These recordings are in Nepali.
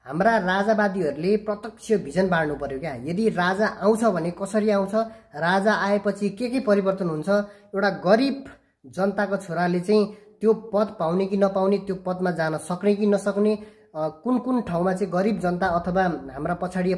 हाम्रा राजावादीहरूले प्रत्यक्ष भिजन बाँड्नु पर्यो क्या। यदि राजा आउँछ भने कसरी आउँछ, राजा आएपछि के परिवर्तन हुन्छ, एउटा गरिब जनताको छोराले चाहिँ त्यो पद पाउने कि नपाउने, त्यो पदमा जान सक्ने कि नसक्ने, कुन ठाउँमा चाहिँ गरिब जनता अथवा हाम्रा पछाडि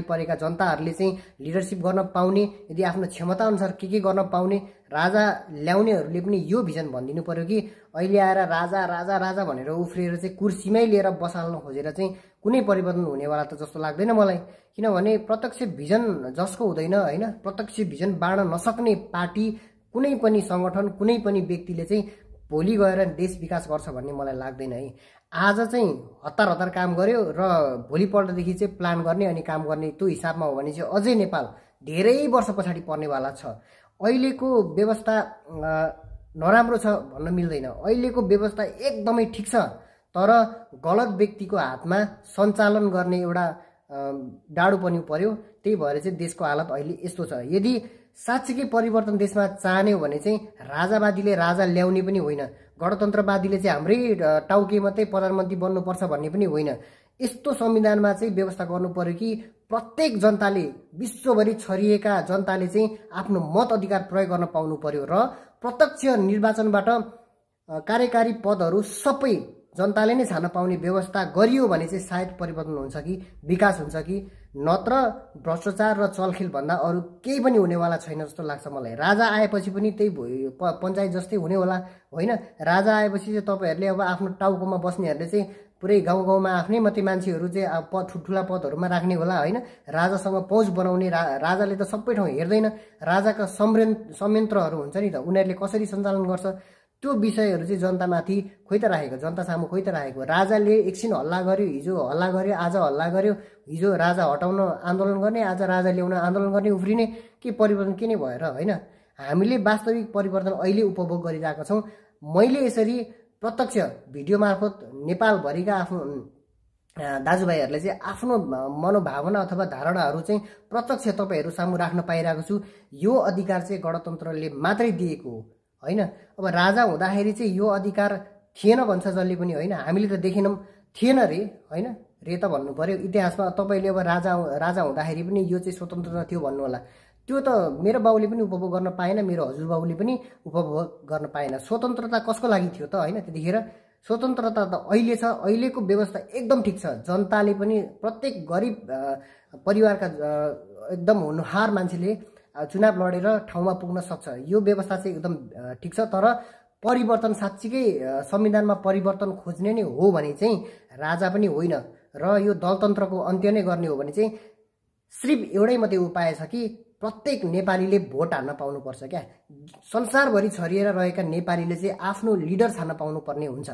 परेका जनताहरूले चाहिँ लिडरसिप गर्न पाउने, यदि आफ्नो क्षमता अनुसार के गर्न पाउने, राजा ल्याउनेहरूले पनि यो भिजन भनिदिनु पर्यो कि अहिले आएर राजा राजा राजा भनेर उफ्रिएर चाहिँ कुर्सीमै लिएर बसाल्न खोजेर चाहिँ कुनै परिवर्तन हुनेवाला त जस्तो लाग्दैन मलाई। किनभने प्रत्यक्ष भिजन जसको हुँदैन हैन, प्रत्यक्ष भिजन बाँड्न नसक्ने पार्टी, कुनै पनि संगठन, कुनै पनि व्यक्तिले चाहिँ भोलि गएर देश विकास गर्छ भन्ने मलाई लाग्दैन है। आज चाहिँ हतार काम गर्यो र भोलिपल्टदेखि चाहिँ प्लान गर्ने अनि काम गर्ने त्यो हिसाबमा हो भने चाहिँ अझै नेपाल धेरै वर्ष पछाडि पर्नेवाला छ। अहिलेको व्यवस्था नराम्रो छ भन्न मिल्दैन, अहिलेको व्यवस्था एकदमै ठिक छ, तर गलत व्यक्तिको हातमा सञ्चालन गर्ने एउटा डाडु पनि पर्यो। त्यही भएर चाहिँ देशको हालत अहिले यस्तो छ। यदि साँच्चीकै परिवर्तन देशमा चाहने हो भने चाहिँ राजावादीले राजा ल्याउने पनि होइन, गणतन्त्रवादीले चाहिँ हाम्रै टाउके मात्रै प्रधानमन्त्री बन्नुपर्छ भन्ने पनि होइन। यस्तो संविधानमा चाहिँ व्यवस्था गर्नु पर्यो कि प्रत्येक जनताले, विश्वभरि छरिएका जनताले चाहिँ आफ्नो मत अधिकार प्रयोग गर्न पाउनु पर्यो र प्रत्यक्ष निर्वाचनबाट कार्यकारी पदहरू सबै जनताले नै छान्न पाउने व्यवस्था गरियो भने चाहिँ सायद परिवर्तन हुन्छ कि विकास हुन्छ कि, नत्र भ्रष्टाचार र चलखेल भन्दा अरू केही पनि हुनेवाला छैन जस्तो लाग्छ मलाई। राजा आएपछि पनि त्यही पञ्चायत जस्तै हुने होला होइन। राजा आएपछि चाहिँ तपाईँहरूले अब आफ्नो टाउकोमा बस्नेहरूले चाहिँ पुरै गाउँमा आफ्नै मात्रै मान्छेहरू चाहिँ ठुल्ठुला पदहरूमा राख्ने होला होइन। राजासँग पहुँच बनाउने, राजाले त सबै ठाउँ हेर्दैन, राजाका संयन्त्रहरू हुन्छ नि त, उनीहरूले कसरी सञ्चालन गर्छ त्यो विषयहरू चाहिँ जनतामाथि खोइ त राखेको, जनता सामु खोइ त राखेको। राजाले एकछिन हल्ला गर्यो, हिजो हल्ला गर्यो, आज हल्ला गर्यो, हिजो राजा हटाउन आन्दोलन गर्ने, आज राजा ल्याउन आन्दोलन गर्ने, उफ्रिने, के परिवर्तन के नै भएर होइन। हामीले वास्तविक परिवर्तन अहिले उपभोग गरिरहेका छौँ। मैले यसरी प्रत्यक्ष भिडियो मार्फत नेपालभरिका आफ्नो दाजुभाइहरूलाई चाहिँ आफ्नो मनोभावना अथवा धारणाहरू चाहिँ प्रत्यक्ष तपाईँहरू सामु राख्न पाइरहेको छु। यो अधिकार चाहिँ गणतन्त्रले मात्रै दिएको हो होइन। अब राजा हुँदाखेरि चाहिँ यो अधिकार थिएन भन्छ जसले पनि होइन, हामीले त देखेनौँ, थिएन रे होइन, रे त भन्नु पर्यो इतिहासमा। तपाईँले अब राजा हुँदाखेरि पनि यो चाहिँ स्वतन्त्रता थियो भन्नु होला, त्यो त मेरो बाउले पनि उपभोग गर्न पाएन, मेरो हजुरबाउले पनि उपभोग गर्न पाएन। स्वतन्त्रता कसको लागि थियो त होइन त्यतिखेर? स्वतन्त्रता त अहिले छ, अहिलेको व्यवस्था एकदम ठिक छ। जनताले पनि प्रत्येक गरिब परिवारका एकदम हुनहार मान्छेले चुनाव लडेर ठाउँमा पुग्न सक्छ। यो व्यवस्था चाहिँ एकदम ठिक छ। तर परिवर्तन साँच्चीकै संविधानमा परिवर्तन खोज्ने नै हो भने चाहिँ राजा पनि होइन र यो दलतन्त्रको अन्त्य नै गर्ने हो भने चाहिँ सिर्फ एउटै मात्रै उपाय छ कि प्रत्येक नेपालीले भोट हाल्न पाउनुपर्छ क्या। संसारभरि छरिएर रहेका नेपालीले चाहिँ आफ्नो लिडर छान्न पाउनुपर्ने हुन्छ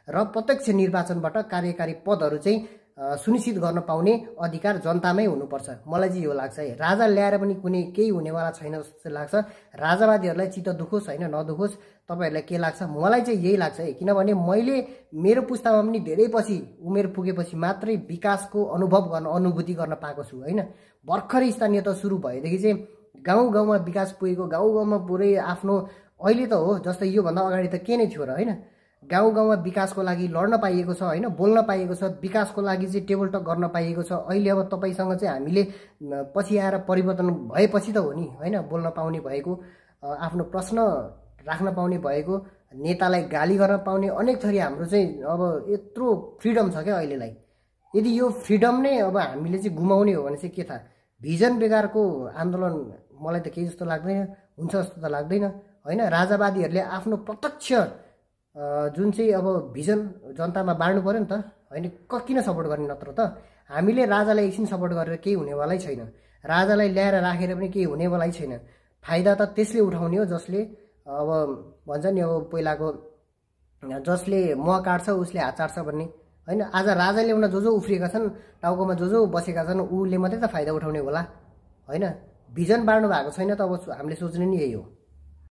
र प्रत्यक्ष निर्वाचनबाट कार्यकारी पदहरू चाहिँ सुनिश्चित गर्न पाउने अधिकार जनतामै हुनुपर्छ। मलाई चाहिँ यो लाग्छ है। राजा ल्याएर पनि कुनै केही हुनेवाला छैन जस्तो लाग्छ। राजावादीहरूलाई चित्त दुखोस् होइन नदुखोस्, तपाईँहरूलाई के लाग्छ? मलाई चाहिँ यही लाग्छ है। किनभने मैले मेरो पुस्तामा पनि धेरै पछि उमेर पुगेपछि मात्रै विकासको अनुभूति गर्न पाएको छु होइन। भर्खरै स्थानीयता सुरु भएदेखि चाहिँ गाउँमा विकास पुगेको, गाउँमा पुरै आफ्नो अहिले त हो, जस्तै योभन्दा अगाडि त के नै थियो र होइन। गाउँमा विकासको लागि लड्न पाइएको छ होइन, बोल्न पाइएको छ, विकासको लागि चाहिँ टेबल टक गर्न पाइएको छ। अहिले अब तपाईँसँग चाहिँ हामीले पछि आएर परिवर्तन भएपछि त हो नि होइन, बोल्न पाउने भएको, आफ्नो प्रश्न राख्न पाउने भएको, नेतालाई गाली गर्न पाउने, अनेक थरी हाम्रो चाहिँ अब यत्रो फ्रिडम छ क्या अहिलेलाई। यदि यो फ्रिडम नै अब हामीले चाहिँ गुमाउने हो भने चाहिँ के थाहा? भिजन बेगरको आन्दोलन मलाई त केही जस्तो लाग्दैन, हुन्छ जस्तो त लाग्दैन होइन। राजावादीहरूले आफ्नो प्रत्यक्ष जुन चाहिँ अब भिजन जनतामा बाँड्नु पर्यो नि त होइन। किन सपोर्ट गर्ने? नत्र त हामीले राजालाई एकछिन सपोर्ट गरेर केही हुनेवालै छैन, राजालाई ल्याएर राखेर पनि केही हुनेवालै छैन। फाइदा त त्यसले उठाउने हो जसले अब भन्छ नि अब पहिलाको जसले मह काट्छ उसले हात चाट्छ भन्ने होइन। आज राजा ल्याउन जो उफ्रिएका छन्, टाउकोमा जो बसेका छन्, उसले मात्रै त फाइदा उठाउने होला होइन। भिजन बाँड्नु भएको छैन त अब हामीले सोच्ने नि यही हो।